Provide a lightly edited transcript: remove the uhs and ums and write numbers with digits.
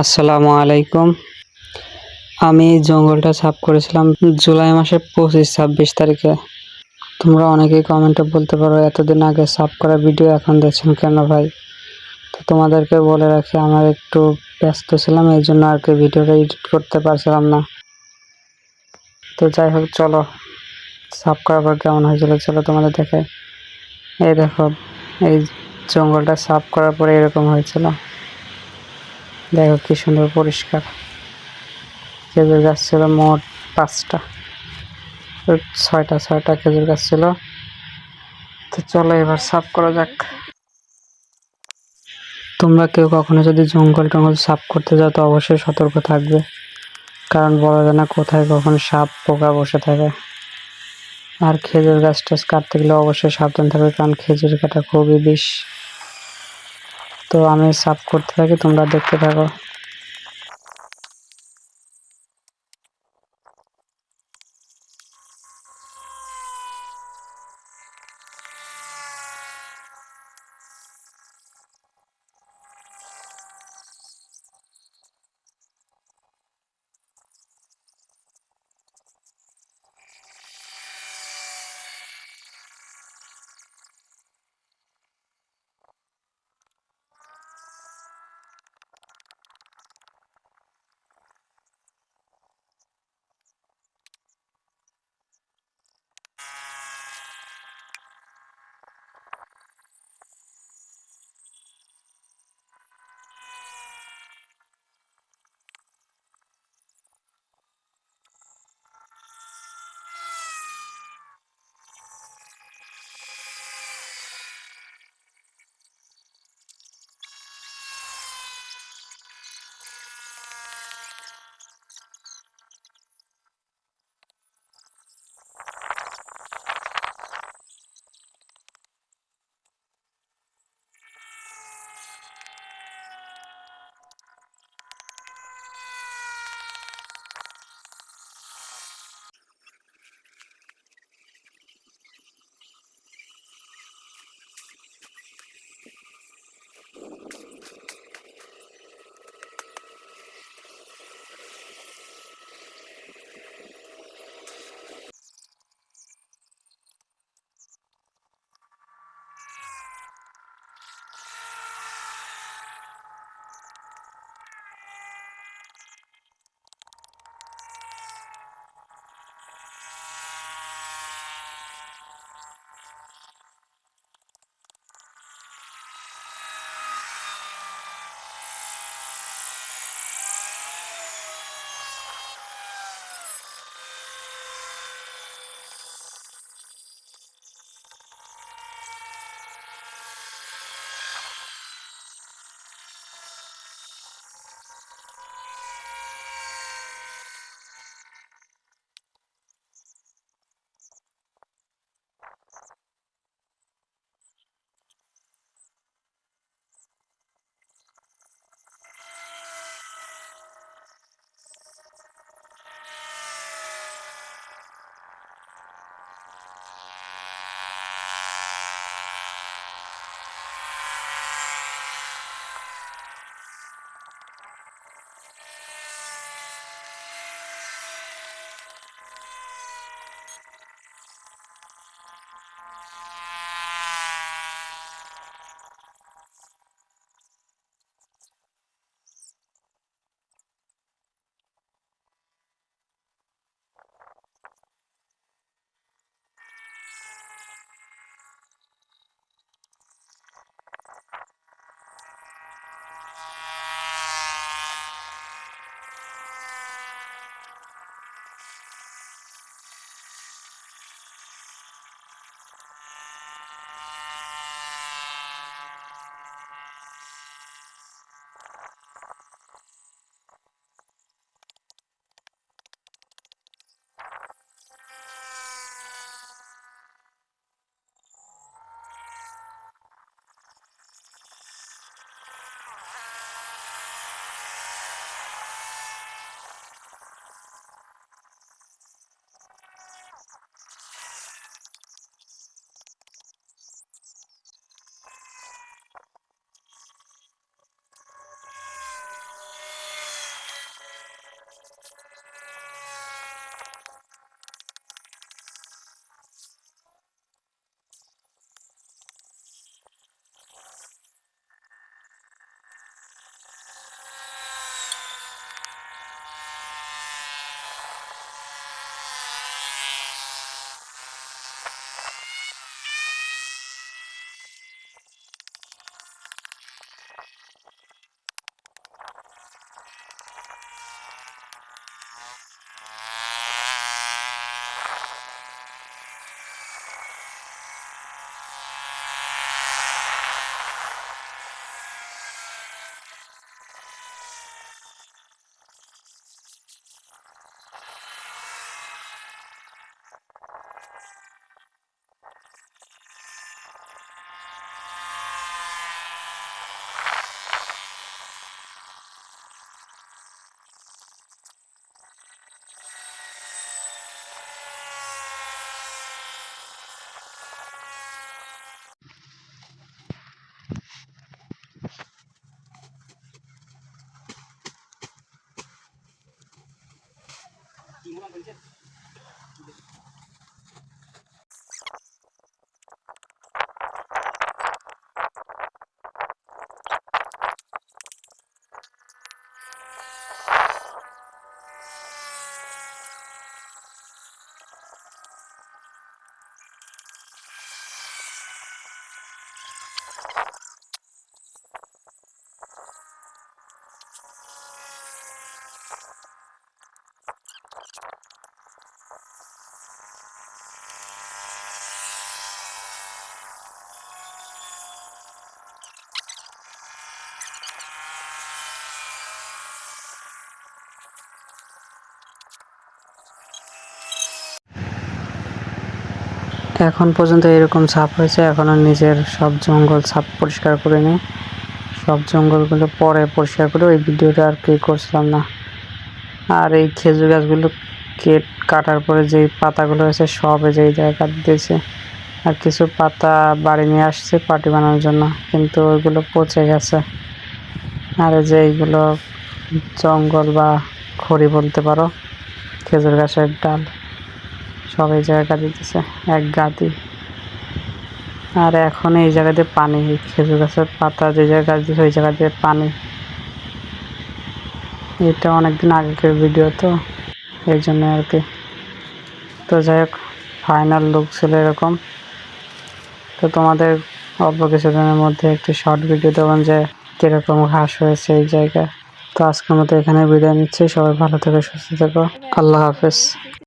আসসালামু আলাইকুম। আমি এই জঙ্গলটা সাফ করেছিলাম জুলাই মাসের 25-26 তারিখে। তোমরা অনেকেই কমেন্টে বলতে পারো এতদিন আগে সাফ করা ভিডিও এখন দেখছেন কেন ভাই? তো তোমাদেরকে বলে রাখি, আমার একটু ব্যস্ত ছিলাম, এই জন্য আর কি ভিডিওটা এডিট করতে পারছিলাম না। তো যাই হোক, চলো সাফ করার পর কেমন হয়েছিল চলো তোমাদের দেখাই। এই দেখো, এই জঙ্গলটা সাফ করার পরে এরকম হয়েছিল। দেখো কি সুন্দর পরিষ্কার। খেজুর গাছ ছিল মোট 5টা, ছয়টা খেজুর গাছ ছিল। তো চলো এবার সাফ করা যাক। তোমরা কেউ কখনো যদি জঙ্গল টঙ্গল সাফ করতে যাও তো অবশ্যই সতর্ক থাকবে, কারণ বলা যায় না কোথায় কখন সাপ পোকা বসে থাকে। আর খেজুর গাছ টাছ কাটতে গেলে অবশ্যই সাবধান থাকবে, কারণ খেজুর কাটা খুবই বিষ। তো আমি সাফ করতে থাকি, তোমরা দেখতে থাকো। এখন পর্যন্ত এরকম সাপ হয়েছে, এখনো নিজের সব জঙ্গল সাপ পরিষ্কার করে নিই। সব জঙ্গলগুলো পরে পরিষ্কার করে ওই ভিডিওটা আর কি করছিলাম না। আর এই খেজুর গাছগুলো কাটার পরে যে পাতাগুলো আছে সব এই জায়গায় কাটে দিয়েছে। আর কিছু পাতা বাড়ি নিয়ে আসছে পাটি বানানোর জন্য, কিন্তু ওইগুলো পচে গেছে। আর এই যে এইগুলো জঙ্গল বা খড়ি বলতে পারো, খেজুর গাছের ডাল সব এই জায়গায় কাটে দিতেছে এক গাদি। আর এখন এই জায়গাতে পানি, খেজুর গাছের পাতা যে জায়গায় কাটে দিচ্ছে ওই জায়গাতে পানি। এটা অনেকদিন আগেকার ভিডিও তো এই জন্য আর কি। তো যাই হোক, ফাইনাল লুক ছিল এরকম। তো তোমাদের অল্প কিছুদিনের মধ্যে একটি শর্ট ভিডিও দেবেন যে কীরকম ঘাস হয়েছে এই জায়গায়। তো আজকের মতো এখানে বিদায় নিচ্ছি। সবাই ভালো থেকো, সুস্থ থেকো, আল্লাহ হাফেজ।